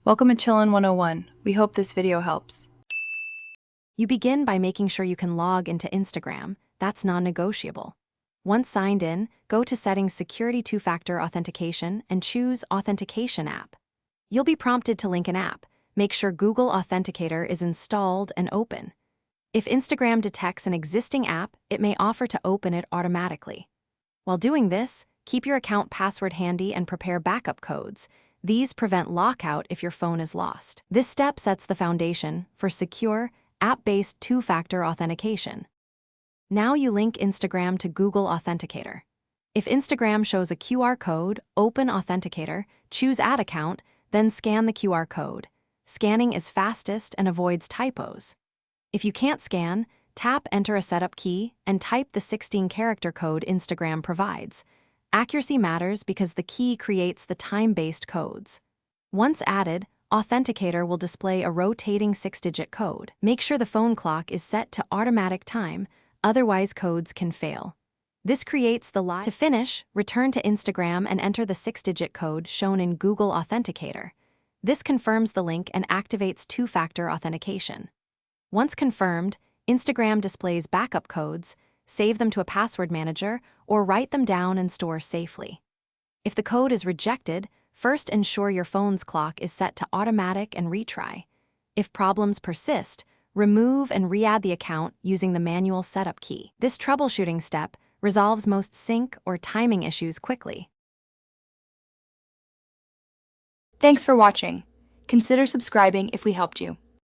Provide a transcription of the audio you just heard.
Welcome to Chillin' 101. We hope this video helps. You begin by making sure you can log into Instagram. That's non-negotiable. Once signed in, go to Settings Security Two-Factor Authentication and choose Authentication App. You'll be prompted to link an app. Make sure Google Authenticator is installed and open. If Instagram detects an existing app, it may offer to open it automatically. While doing this, keep your account password handy and prepare backup codes. These prevent lockout if your phone is lost. This step sets the foundation for secure, app-based two-factor authentication. Now you link Instagram to Google Authenticator. If Instagram shows a QR code, open Authenticator, choose Add Account, then scan the QR code. Scanning is fastest and avoids typos. If you can't scan, tap Enter a setup key and type the 16-character code Instagram provides. Accuracy matters because the key creates the time-based codes. Once added, Authenticator will display a rotating 6-digit code. Make sure the phone clock is set to automatic time, otherwise codes can fail. This creates the live. To finish, return to Instagram and enter the 6-digit code shown in Google Authenticator. This confirms the link and activates two-factor authentication. Once confirmed, Instagram displays backup codes. Save them to a password manager, or write them down and store safely. If the code is rejected, first ensure your phone's clock is set to automatic and retry. If problems persist, remove and re-add the account using the manual setup key. This troubleshooting step resolves most sync or timing issues quickly. Thanks for watching. Consider subscribing if we helped you.